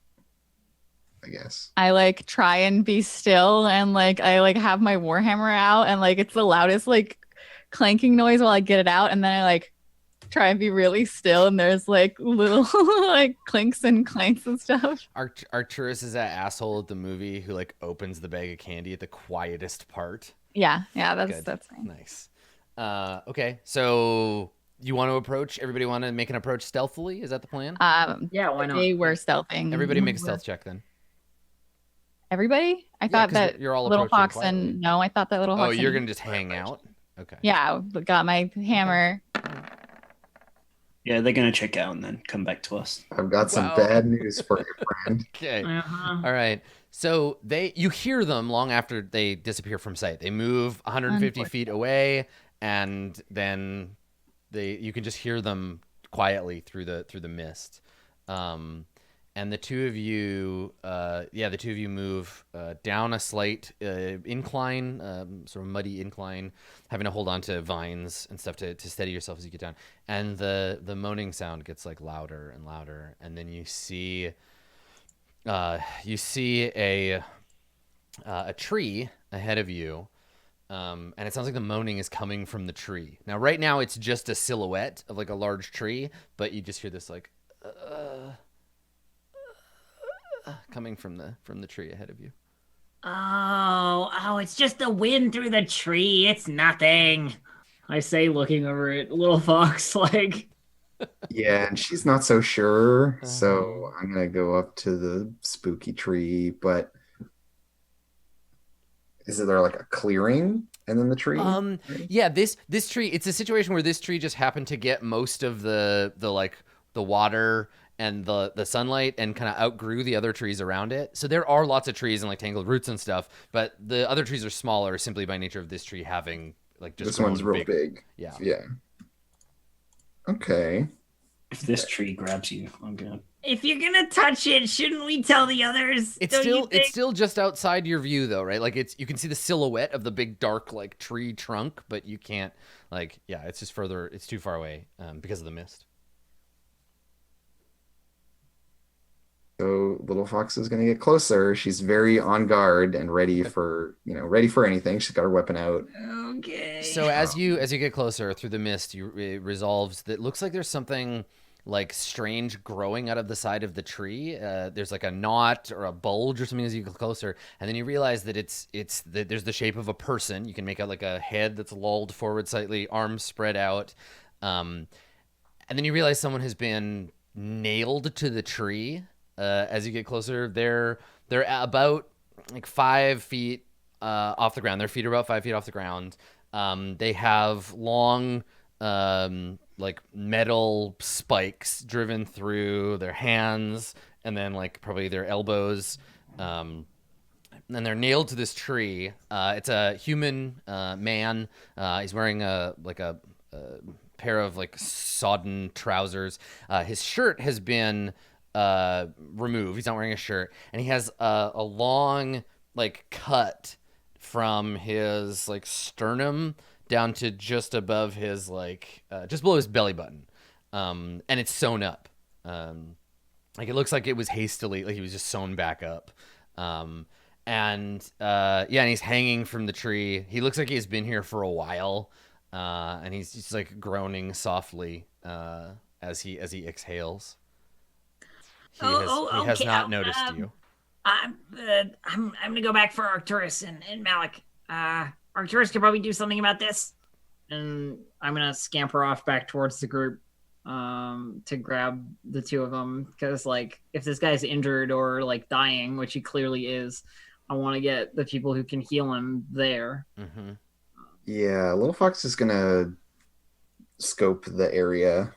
I guess. I like try and be still, and like I like have my warhammer out, and like it's the loudest like clanking noise while I get it out, and then I like try and be really still, and there's like little like clinks and clanks and stuff. Arcturus is that asshole at the movie who like opens the bag of candy at the quietest part. Yeah, Good. that's fine. Nice. Okay, so you want to approach? Everybody want to make an approach stealthily? Is that the plan? Yeah, why not? They were stealthing. Everybody make a stealth check then. Everybody? I Yeah, thought 'cause that you're all little approaching fox quietly. and no, I thought that little Oh, fox. you're and, gonna just hang out? Okay. yeah, got my hammer. Yeah, they're gonna check out and then come back to us. I've got some Wow. bad news for you, friend. Okay. Uh-huh. All right. So you hear them long after they disappear from sight. They move 150 feet away, and then you can just hear them quietly through the mist. And the two of you move down a slight incline, sort of muddy incline, having to hold on to vines and stuff to steady yourself as you get down. And the moaning sound gets like louder and louder, and then you see a tree ahead of you, and it sounds like the moaning is coming from the tree. Now, right now, it's just a silhouette of like a large tree, but you just hear this like coming from the tree ahead of you. Oh, it's just the wind through the tree. It's nothing. I say, looking over at Little Fox, like, Yeah, and she's not so sure, so I'm gonna go up to the spooky tree. But is there like a clearing and then the tree? Yeah, this tree, it's a situation where this tree just happened to get most of the water and the sunlight and kind of outgrew the other trees around it. So there are lots of trees and like tangled roots and stuff, but the other trees are smaller simply by nature of this tree having like just This one's grown real big. Yeah. Yeah. Okay. If this tree grabs you, I'm gonna. If you're gonna touch it, shouldn't we tell the others? It's Don't you still think? it's still just outside your view though, right? Like you can see the silhouette of the big dark like tree trunk, but you can't it's just further, it's too far away because of the mist. So Little Fox is gonna get closer. She's very on guard and ready for anything. She's got her weapon out. Okay. So as you get closer through the mist, it resolves that it looks like there's something like strange growing out of the side of the tree. There's like a knot or a bulge or something as you get closer, and then you realize that there's the shape of a person. You can make out like a head that's lolled forward slightly, arms spread out, and then you realize someone has been nailed to the tree. As you get closer, they're about like 5 feet off the ground. Their feet are about 5 feet off the ground. They have long like metal spikes driven through their hands and then like probably their elbows. And they're nailed to this tree. It's a human man. He's wearing a pair of like sodden trousers. His shirt has been removed. He's not wearing a shirt, and he has a long like cut from his like sternum down to just above his like just below his belly button, and it's sewn up. Like it looks like it was hastily, like he was just sewn back up. And he's hanging from the tree. He looks like he's been here for a while, and he's just like groaning softly as he exhales. He has okay. not noticed you. I'm gonna go back for Arcturus and Malik. Arcturus could probably do something about this. and I'm gonna scamper off back towards the group to grab the two of them, because like if this guy's injured or like dying, which he clearly is, I want to get the people who can heal him there. Mm-hmm. Yeah, Little Fox is gonna scope the area,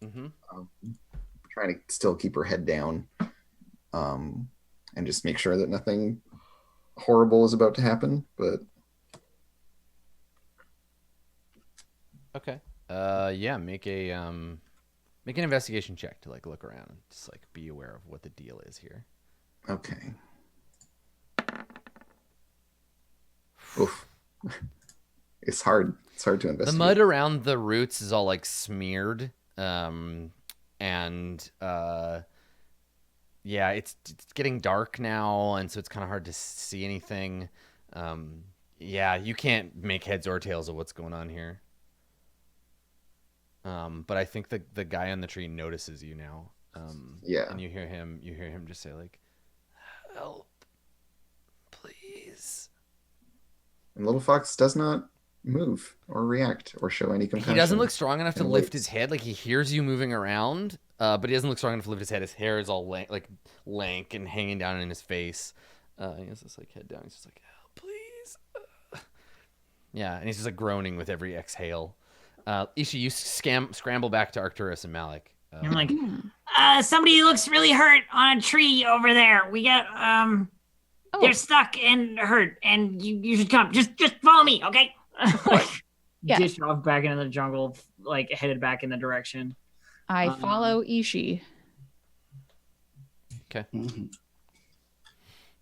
Mm-hmm. trying to still keep her head down, and just make sure that nothing horrible is about to happen. But Okay. Make an investigation check to like look around and just like be aware of what the deal is here. okay. Oof. It's hard. It's hard to The investigate. mud around the roots is all like smeared, yeah, it's getting dark now, and so it's kind of hard to see anything. Yeah, you can't make heads or tails of what's going on here. But I think the guy on the tree notices you now. Yeah. And you hear him just say like, "Help, please." And Little Fox does not move or react or show any compassion. He doesn't look strong enough to and lift waits. his head. Like, he hears you moving around, but he doesn't look strong enough to lift his head. His hair is all lank and hanging down in his face. He has this like head down. He's just like, "Help, please." Yeah, and he's just like groaning with every exhale. Ishi, you scramble back to Arcturus and Malik. I'm like, somebody looks really hurt on a tree over there. We got they're stuck and hurt, and you should come. Just follow me, okay? Yeah. Dish off back into the jungle, like headed back in the direction. I follow Ishi. Okay. Mhm.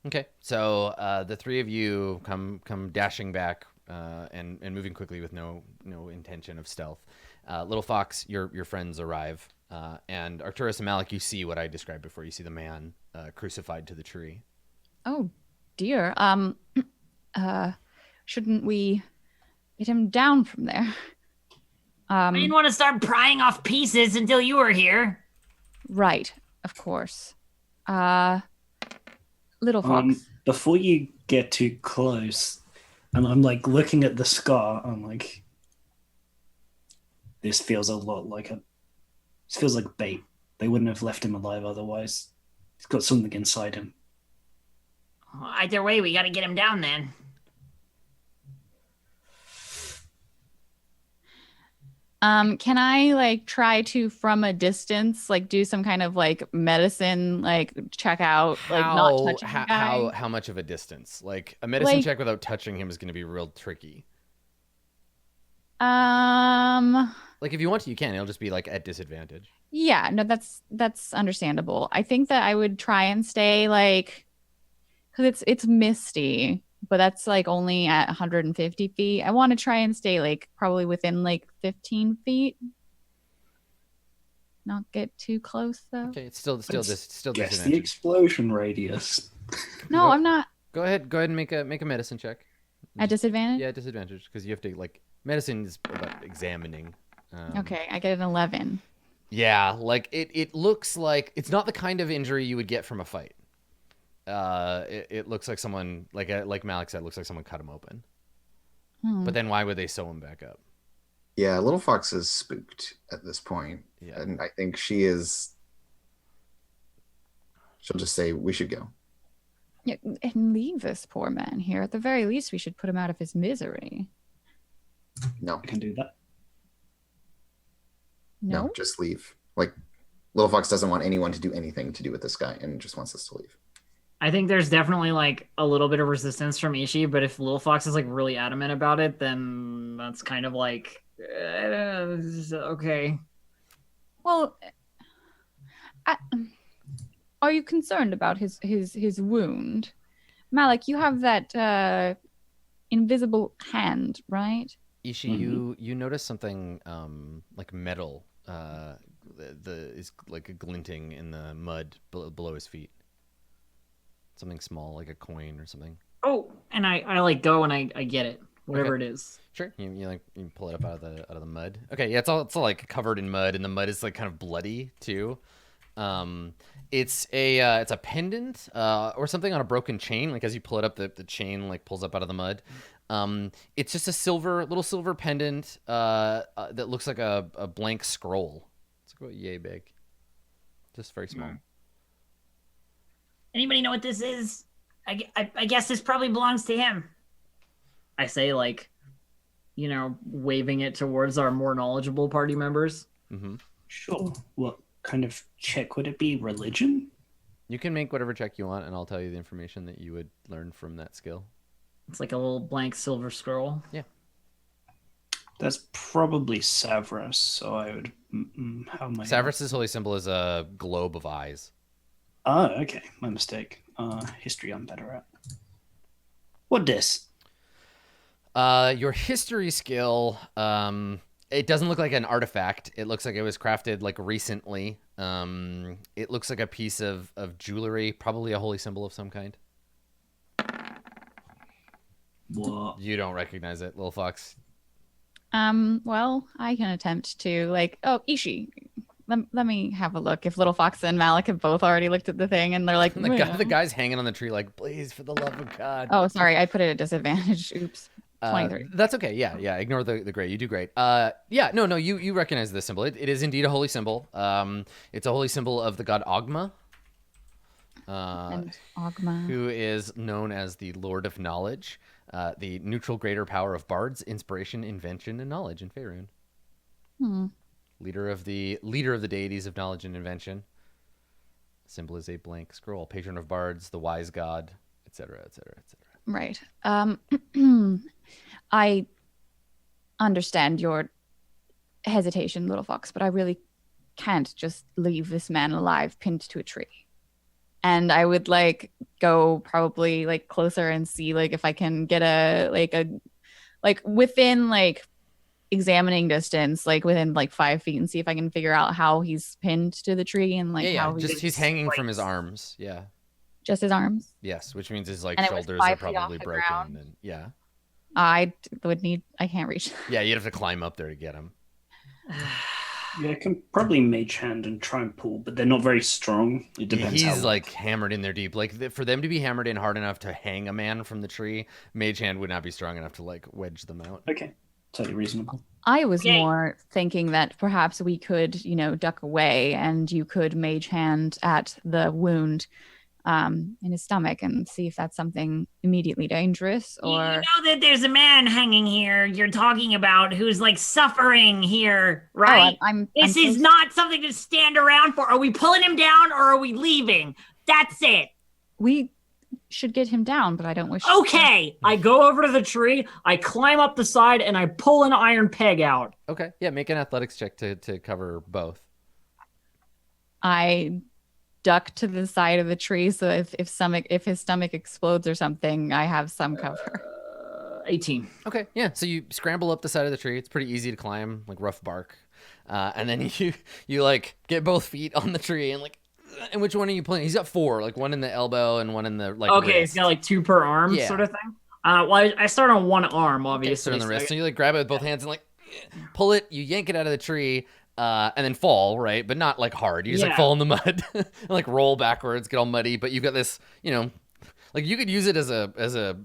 Okay. So the three of you come dashing back and moving quickly with no intention of stealth. Little Fox, your friends arrive, and Arcturus and Malik, you see what I described before. You see the man crucified to the tree. Oh dear. Shouldn't we get him down from there? I didn't want to start prying off pieces until you were here. Right, of course. Little Fox. Before you get too close, and I'm like looking at the scar, I'm like, this feels a lot like this feels like bait. They wouldn't have left him alive otherwise. He's got something inside him. Either way, we got to get him down then. Can I like try to from a distance like do some kind of like medicine like check out like not touching the guy? How much of a distance? Like a medicine Like- check without touching him is going to be real tricky. Like if you want to, you can. It'll just be like at disadvantage. Yeah, no, that's understandable. I think that I would try and stay like, because it's misty, but that's like only at 150 feet. I want to try and stay like probably within like 15 feet. Not get too close though. Okay, it's still Guess the disadvantage. explosion radius. No, I'm not Go ahead and make a medicine check. at disadvantage. Yeah, disadvantage because you have to like medicine is about examining. Okay, I get an 11. Yeah, like it looks like it's not the kind of injury you would get from a fight. It looks like someone like Malik said, looks like someone cut him open. But then why would they sew him back up? Yeah, Little Fox is spooked at this point. Yeah. And I think she'll just say, we should go. Yeah, and leave this poor man here. At the very least, we should put him out of his misery. No, I can do that. No, no, just leave. Like, Little Fox doesn't want anyone to do anything to do with this guy and just wants us to leave. I think there's definitely like a little bit of resistance from Ishi, but if Lil Fox is like really adamant about it, then that's kind of like okay. Well, are you concerned about his wound, Malik? You have that invisible hand, right? Ishi, you notice something like metal is like glinting in the mud below his feet. Something small, like a coin or something. Oh, and I like go and I get it, whatever it is. Sure. You pull it up out of the mud. Okay, yeah, it's all like covered in mud, and the mud is like kind of bloody too. It's a pendant or something on a broken chain. Like as you pull it up, the chain like pulls up out of the mud. It's just a little silver pendant that looks like a blank scroll. It's like about yay big, just very small. Anybody know what this is? I guess this probably belongs to him. I say like, waving it towards our more knowledgeable party members. Mm-hmm. Sure. What kind of check would it be? Religion? You can make whatever check you want, and I'll tell you the information that you would learn from that skill. It's like a little blank silver scroll. Yeah. That's probably Savras, so I would. How am I? Savras' holy symbol is a globe of eyes. Oh, okay. My mistake. History I'm better at. What dis? Your history skill, it doesn't look like an artifact. It looks like it was crafted like recently. It looks like a piece of jewelry, probably a holy symbol of some kind. What? You don't recognize it, little fox. Well, I can attempt to Ishi. Let me have a look. If Little Fox and Malik have both already looked at the thing and they're like, The guy's hanging on the tree like, please, for the love of God. Oh, sorry, I put it at disadvantage. Oops. 23. That's okay. Yeah. Ignore the great. You do great. No. You recognize this symbol. It is indeed a holy symbol. It's a holy symbol of the god Ogma. And Ogma. Who is known as the Lord of Knowledge, the neutral greater power of bards, inspiration, invention, and knowledge in Faerun. Leader of the deities of knowledge and invention. Symbol is a blank scroll. Patron of bards, the wise god, etc., etc., etc. Right. I understand your hesitation, Little Fox, but I really can't just leave this man alive pinned to a tree. And I would go probably closer and see if I can get a within examining distance, within 5 feet, and see if I can figure out how he's pinned to the tree and how he's hanging from his arms. Yeah. Just his arms? Yes, which means his And shoulders are probably broken. Ground. And yeah. I can't reach. Yeah, you'd have to climb up there to get him. Yeah, I can probably mage hand and try and pull, but they're not very strong. It depends. He's hammered in there deep. For them to be hammered in hard enough to hang a man from the tree, mage hand would not be strong enough to wedge them out. Okay, totally reasonable. I was more thinking that perhaps we could, duck away and you could mage hand at the wound in his stomach and see if that's something immediately dangerous. Or you know that there's a man hanging here you're talking about who's suffering here, right? This is not something to stand around for. Are we pulling him down or are we leaving? That's it. We should get him down, but I don't wish. Okay, I go over to the tree, I climb up the side, and I pull an iron peg out. Okay, yeah, make an athletics check to cover both. I duck to the side of the tree, so if his stomach explodes or something, I have some cover. 18. Okay, yeah. So you scramble up the side of the tree. It's pretty easy to climb, rough bark, and then you get both feet on the tree and And which one are you playing? He's got 4, one in the elbow and one in the Okay, wrist. he's got 2 per arm, sort of thing. Well, I start on one arm, obviously. Okay, so on the wrist, so you grab it with both hands and pull it. You yank it out of the tree. And then fall, right? But not hard. You just fall in the mud, and, roll backwards, get all muddy. But you've got this, you could use it as a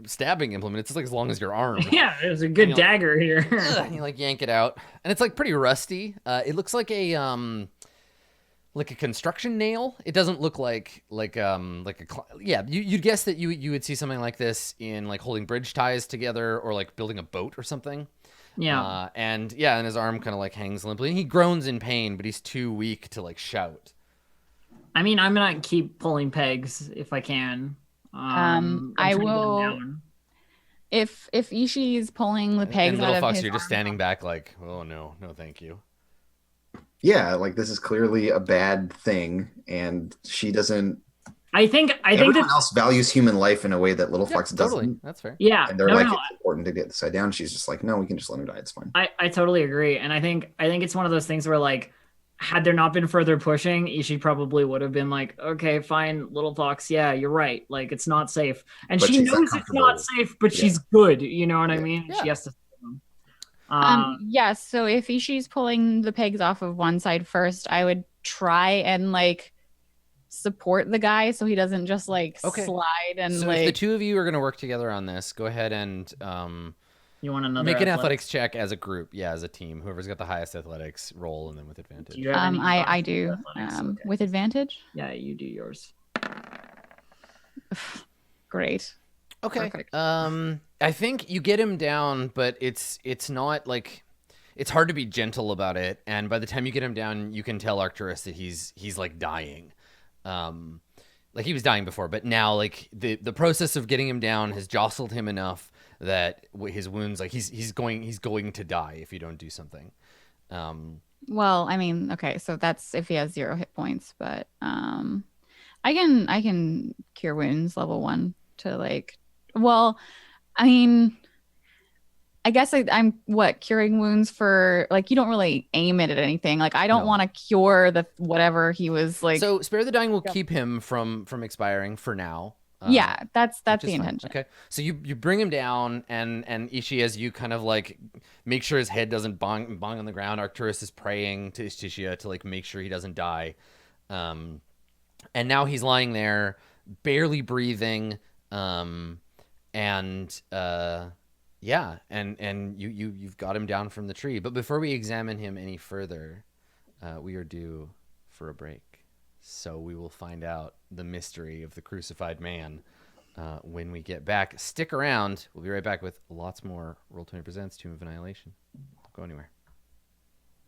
stabbing implement. It's as long as your arm. Yeah, there's a good dagger here. And you yank it out, and it's pretty rusty. It looks like a construction nail. It doesn't look you'd guess that you would see something like this in holding bridge ties together or building a boat or something. Yeah. And his arm kind of hangs limply. And he groans in pain, but he's too weak to shout. I mean, I'm gonna keep pulling pegs if I can. I will. If Ishi is pulling the pegs and out Little of Fox, his you're just arm, standing back oh no, thank you. Yeah, this is clearly a bad thing, and she doesn't. I think everyone else values human life in a way that Little Fox doesn't. Totally. That's fair. Yeah, and they're it's important to get this guy down. She's just no, we can just let him die. It's fine. I totally agree, and I think it's one of those things where had there not been further pushing, Ishi probably would have been okay, fine, Little Fox, yeah, you're right. It's not safe, and but she knows it's not safe, but she's good. You know what I mean? Yeah. She has to. yes. So if Ishi's pulling the pegs off of one side first, I would try and support the guy so he doesn't just slide and so if the two of you are going to work together on this, go ahead and you want another make an athletics check as a group, as a team. Whoever's got the highest athletics, roll, and then with advantage. Do you have any I do okay. with advantage. Yeah, you do yours. Great. Okay. Perfect. I think you get him down, but it's not it's hard to be gentle about it. And by the time you get him down, you can tell Arcturus that he's dying. He was dying before, but now the process of getting him down has jostled him enough that his wounds he's going to die if you don't do something. Well, I mean, okay, so that's if he has 0 hit points, but I can cure wounds level 1 to well, I mean, I guess I'm curing wounds for like you don't really aim it at anything. Like I don't No. want to cure the whatever he was like. So spare the dying will keep him from expiring for now. Yeah, that's Which the is fine. intention. Okay, so you bring him down, and Ishi, as you kind of like make sure his head doesn't bong on the ground, Arcturus is praying to Istishia to like make sure he doesn't die. And now he's lying there, barely breathing, and yeah, and you've got him down from the tree. But before we examine him any further, we are due for a break. So we will find out the mystery of the crucified man when we get back. Stick around. We'll be right back with lots more Roll20 Presents Tomb of Annihilation. Don't go anywhere.